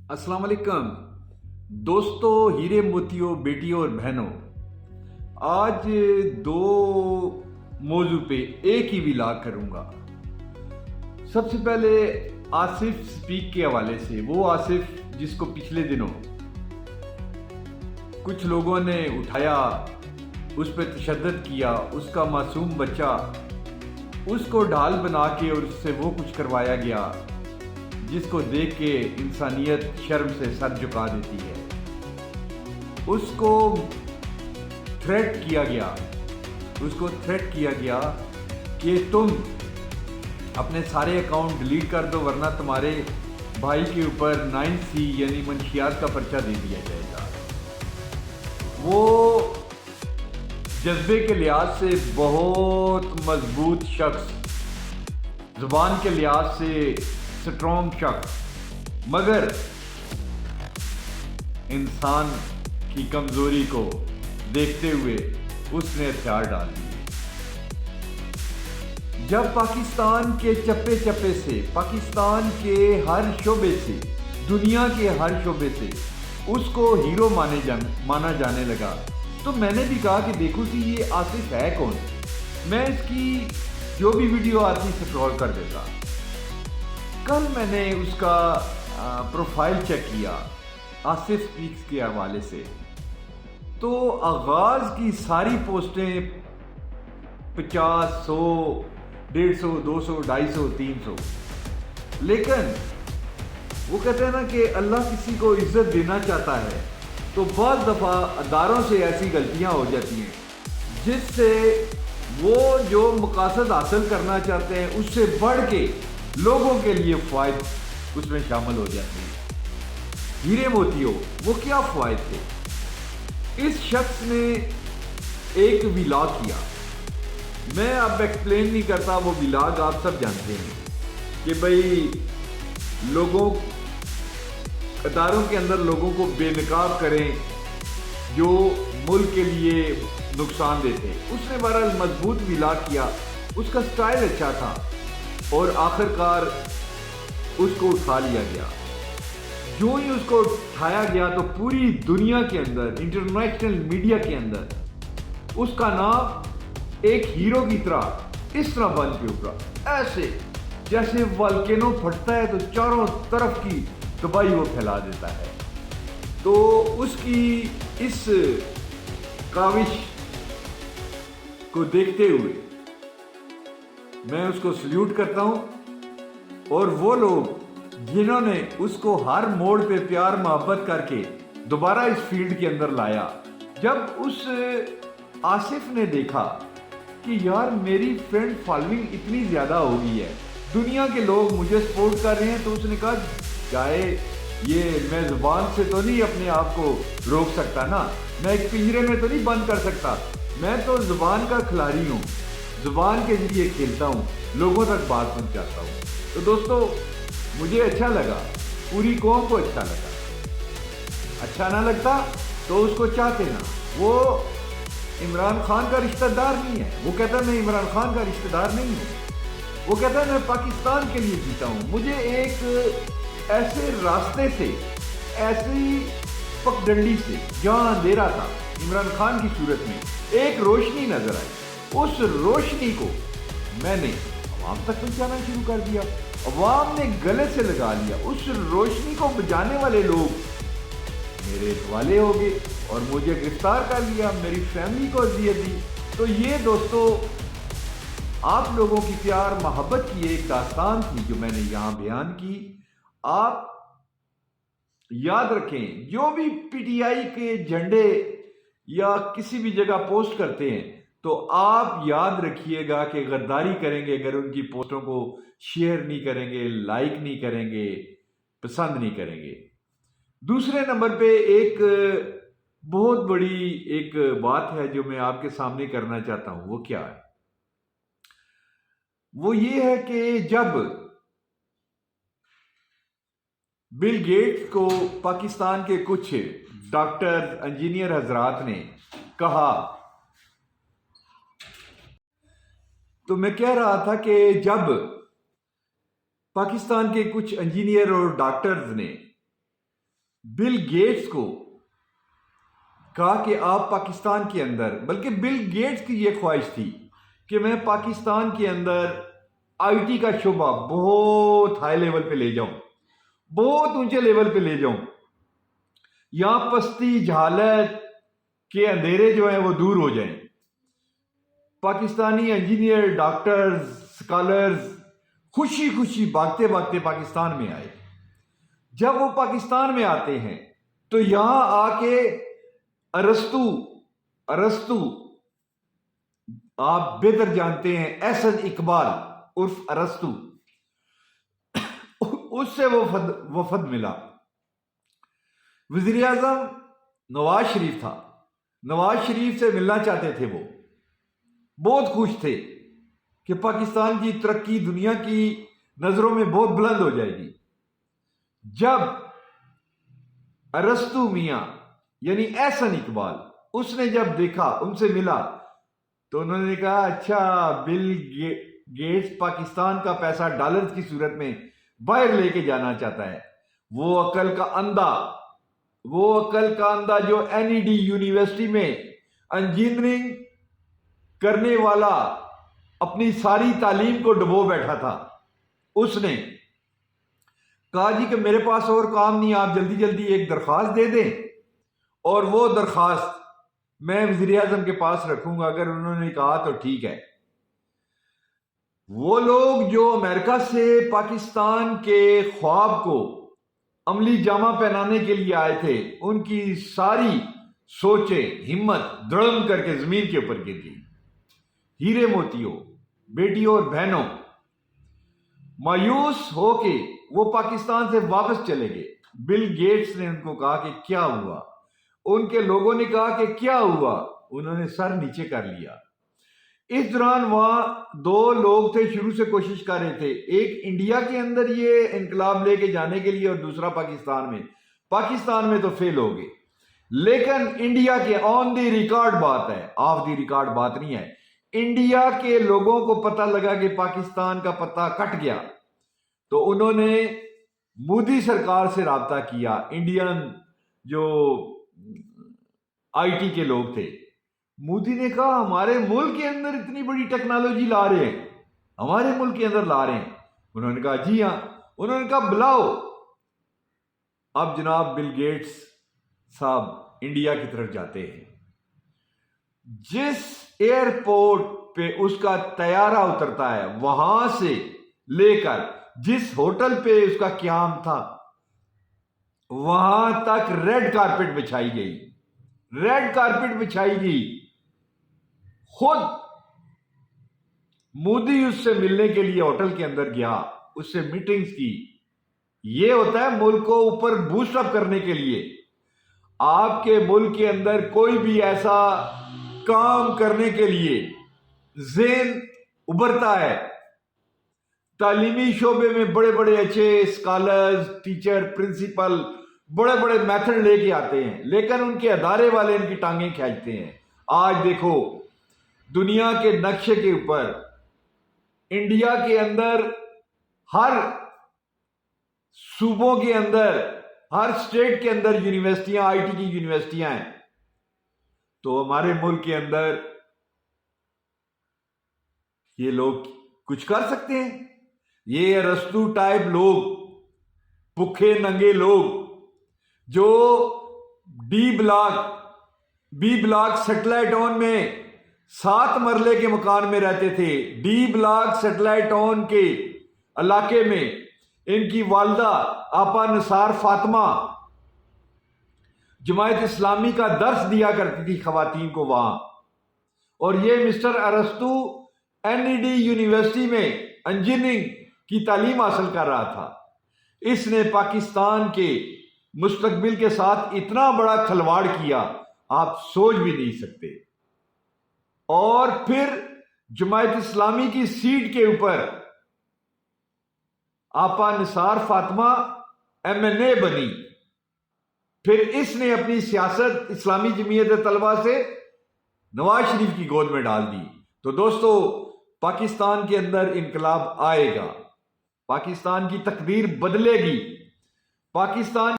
अस्सलाम वालेकुम दोस्तों, हीरे मोतियों, बेटियों और बहनों। आज दो मौजू पे एक ही विलाग करूंगा। सबसे पहले आसिफ स्पीक के हवाले से, वो आसिफ जिसको पिछले दिनों कुछ लोगों ने उठाया, उस पर तशद्दुद किया, उसका मासूम बच्चा, उसको ढाल बना के और उससे वो कुछ करवाया गया जिसको देख के इंसानियत शर्म से सर झुका देती है। उसको थ्रेट किया गया कि तुम अपने सारे अकाउंट डिलीट कर दो वरना तुम्हारे भाई के ऊपर 9C यानी मंशियात का पर्चा दे दिया जाएगा। वो जज्बे के लिहाज से बहुत मजबूत शख्स, जुबान के लिहाज से स्ट्रॉन्ग शख्स, मगर इंसान की कमजोरी को देखते हुए उसने हथियार डाल दिए। जब पाकिस्तान के चप्पे चप्पे से, पाकिस्तान के हर शोबे से, दुनिया के हर शोबे से उसको हीरो माना जाने लगा, तो मैंने भी कहा कि देखो कि ये आसिफ है कौन। मैं इसकी जो भी वीडियो आती स्क्रॉल कर देता। कल मैंने उसका प्रोफाइल चेक किया आसिफ स्पीक्स के हवाले से, तो आगाज की सारी पोस्टें 50, 100, 150, 200, 250, 300। लेकिन वो कहते हैं ना कि अल्लाह किसी को इज्जत देना चाहता है तो बहुत दफ़ा अदारों से ऐसी गलतियां हो जाती हैं जिससे वो जो मकासद हासिल करना चाहते हैं उससे बढ़ के लोगों के लिए फ़ायद उसमें शामिल हो जाते हैं। हीरे मोतियों, वो क्या फ़ायद थे? इस शख्स ने एक विलाग किया, मैं अब एक्सप्लेन नहीं करता, वो विलाग आप सब जानते हैं कि भाई लोगों अदारों के अंदर लोगों को बेनकाब करें जो मुल्क के लिए नुकसान देते हैं। उसने बहरहाल मजबूत विलाग किया, उसका स्टाइल अच्छा था और आखिरकार उसको उठा लिया गया। जो ही उसको उठाया गया तो पूरी दुनिया के अंदर, इंटरनेशनल मीडिया के अंदर उसका नाम एक हीरो की तरह इस तरह बन के उभरा, ऐसे जैसे वल्केनो फटता है तो चारों तरफ की तबाही वो फैला देता है। तो उसकी इस काविश को देखते हुए मैं उसको सल्यूट करता हूं। और वो लोग जिन्होंने उसको हर मोड़ पे प्यार मोहब्बत करके दोबारा इस फील्ड के अंदर लाया, जब उस आसिफ ने देखा कि यार मेरी फ्रेंड फॉलोइंग इतनी ज्यादा हो गई है, दुनिया के लोग मुझे सपोर्ट कर रहे हैं, तो उसने कहा चाहे ये मैं जुबान से तो नहीं अपने आप को रोक सकता ना, मैं एक पिंजरे में तो नहीं बंद कर सकता, मैं तो जुबान का खिलाड़ी हूँ, जुबान के जरिए खेलता हूँ, लोगों तक बात पहुँचाता हूँ। तो दोस्तों मुझे अच्छा लगा, पूरी कौम को अच्छा लगा। अच्छा ना लगता तो उसको चाहते ना। वो इमरान खान का रिश्तेदार नहीं है, वो कहता है मैं इमरान खान का रिश्तेदार नहीं हूँ, वो कहता है मैं पाकिस्तान के लिए जीता हूँ। मुझे एक ऐसे रास्ते से, ऐसी पगडंडी से जहां अंधेरा था, इमरान खान की सूरत में एक रोशनी नजर आई, उस रोशनी को मैंने अवाम तक पहुंचाना शुरू कर दिया, अवाम ने गले से लगा लिया, उस रोशनी को बुझाने वाले लोग मेरे हवाले हो गए और मुझे गिरफ्तार कर लिया, मेरी फैमिली को अजियत दी। तो ये दोस्तों आप लोगों की प्यार मोहब्बत की एक दास्तान थी जो मैंने यहां बयान की। आप याद रखें, जो भी पीटीआई के झंडे या किसी भी जगह पोस्ट करते हैं तो आप याद रखिएगा कि गद्दारी करेंगे अगर उनकी पोस्टों को शेयर नहीं करेंगे, लाइक नहीं करेंगे, पसंद नहीं करेंगे। दूसरे नंबर पे एक बहुत बड़ी एक बात है जो मैं आपके सामने करना चाहता हूं। वो क्या है? वो ये है कि जब बिल गेट्स को पाकिस्तान के कुछ डॉक्टर, इंजीनियर हजरात ने कहा, तो मैं कह रहा था कि जब पाकिस्तान के कुछ इंजीनियर और डॉक्टर्स ने بل گیٹس کو کہا کہ آپ پاکستان کے اندر، بلکہ بل گیٹس کی یہ خواہش تھی کہ میں پاکستان کے اندر آئی ٹی کا شعبہ بہت ہائی لیول پہ لے جاؤں، بہت اونچے لیول پہ لے جاؤں، یہاں پستی جہالت کے اندھیرے جو ہیں وہ دور ہو جائیں۔ پاکستانی انجینئر، ڈاکٹرز، سکالرز خوشی خوشی بھاگتے بھاگتے پاکستان میں آئے۔ جب وہ پاکستان میں آتے ہیں تو یہاں آ کے ارسطو آپ بہتر جانتے ہیں، احسن اقبال عرف ارسطو، اس سے وہ وفد ملا۔ وزیر اعظم نواز شریف تھا، نواز شریف سے ملنا چاہتے تھے، وہ بہت خوش تھے کہ پاکستان کی ترقی دنیا کی نظروں میں بہت بلند ہو جائے گی۔ جب ارسطو میاں یعنی احسن اقبال، اس نے جب دیکھا، ان سے ملا، تو انہوں نے کہا اچھا بل گیٹس پاکستان کا پیسہ ڈالرز کی صورت میں باہر لے کے جانا چاہتا ہے۔ وہ عقل کا اندھا جو این ای ڈی یونیورسٹی میں انجینئرنگ کرنے والا اپنی ساری تعلیم کو ڈبو بیٹھا تھا، اس نے کہا جی کہ میرے پاس اور کام نہیں، آپ جلدی جلدی ایک درخواست دے دیں اور وہ درخواست میں وزیر اعظم کے پاس رکھوں گا، اگر انہوں نے کہا تو ٹھیک ہے۔ وہ لوگ جو امریکہ سے پاکستان کے خواب کو عملی جامہ پہنانے کے لیے آئے تھے، ان کی ساری سوچیں، ہمت دڑم کر کے زمین کے اوپر گر گئی۔ ہیرے موتیوں، بیٹیوں اور بہنوں، مایوس ہو کے وہ پاکستان سے واپس چلے گئے۔ بل گیٹس نے ان کو کہا کہ کیا ہوا؟ ان کے لوگوں نے کہا کہ کیا ہوا؟ انہوں نے سر نیچے کر لیا۔ اس دوران وہاں دو لوگ تھے، شروع سے کوشش کر رہے تھے، ایک انڈیا کے اندر یہ انقلاب لے کے جانے کے لیے اور دوسرا پاکستان میں تو فیل ہو گئے۔ لیکن انڈیا کے آن دی ریکارڈ بات ہے، آف دی ریکارڈ بات نہیں ہے، انڈیا کے لوگوں کو پتہ لگا کہ پاکستان کا پتہ کٹ گیا، تو انہوں نے مودی سرکار سے رابطہ کیا۔ انڈین جو آئی ٹی کے لوگ تھے، مودی نے کہا ہمارے ملک کے اندر اتنی بڑی ٹیکنالوجی لا رہے ہیں، ہمارے ملک کے اندر لا رہے ہیں۔ انہوں نے کہا جی ہاں۔ انہوں نے کہا بلاؤ۔ اب جناب بل گیٹس صاحب انڈیا کی طرف جاتے ہیں۔ جس ایئرپورٹ پہ اس کا طیارہ اترتا ہے، وہاں سے لے کر جس ہوٹل پہ اس کا قیام تھا، وہاں تک ریڈ کارپٹ بچھائی گئی، ریڈ کارپٹ بچھائی گئی۔ خود مودی اس سے ملنے کے لیے ہوٹل کے اندر گیا، اس سے میٹنگز کی۔ یہ ہوتا ہے ملک کو اوپر بوسٹ اپ کرنے کے لیے۔ آپ کے ملک کے اندر کوئی بھی ایسا کام کرنے کے لیے ذہن ابھرتا ہے، تعلیمی شعبے میں بڑے بڑے اچھے اسکالرز، ٹیچر، پرنسپل بڑے بڑے میتھڈ لے کے آتے ہیں، لیکن ان کے ادارے والے ان کی ٹانگیں کھینچتے ہیں۔ آج دیکھو دنیا کے نقشے کے اوپر انڈیا کے اندر ہر صوبوں کے اندر، ہر اسٹیٹ کے اندر یونیورسٹیاں، آئی ٹی کی یونیورسٹیاں ہیں، تو ہمارے ملک کے اندر یہ لوگ کچھ کر سکتے ہیں؟ یہ ارسطو ٹائپ لوگ، بھوکے ننگے لوگ جو بی بلاک سیٹلائٹ ٹاؤن میں 7 مرلے کے مکان میں رہتے تھے، ڈی بلاک سیٹلائٹ ٹاؤن کے علاقے میں ان کی والدہ آپا نثار فاطمہ جماعت اسلامی کا درس دیا کرتی تھی خواتین کو وہاں، اور یہ مسٹر ارسطو این ای ڈی یونیورسٹی میں انجینئرنگ کی تعلیم حاصل کر رہا تھا۔ اس نے پاکستان کے مستقبل کے ساتھ اتنا بڑا کھلواڑ کیا، آپ سوچ بھی نہیں سکتے۔ اور پھر جماعت اسلامی کی سیٹ کے اوپر آپا نثار فاطمہ ایم این اے بنی، پھر اس نے اپنی سیاست اسلامی جمعیت طلبہ سے نواز شریف کی گود میں ڈال دی۔ تو دوستو، پاکستان کے اندر انقلاب آئے گا، پاکستان کی تقدیر بدلے گی، پاکستان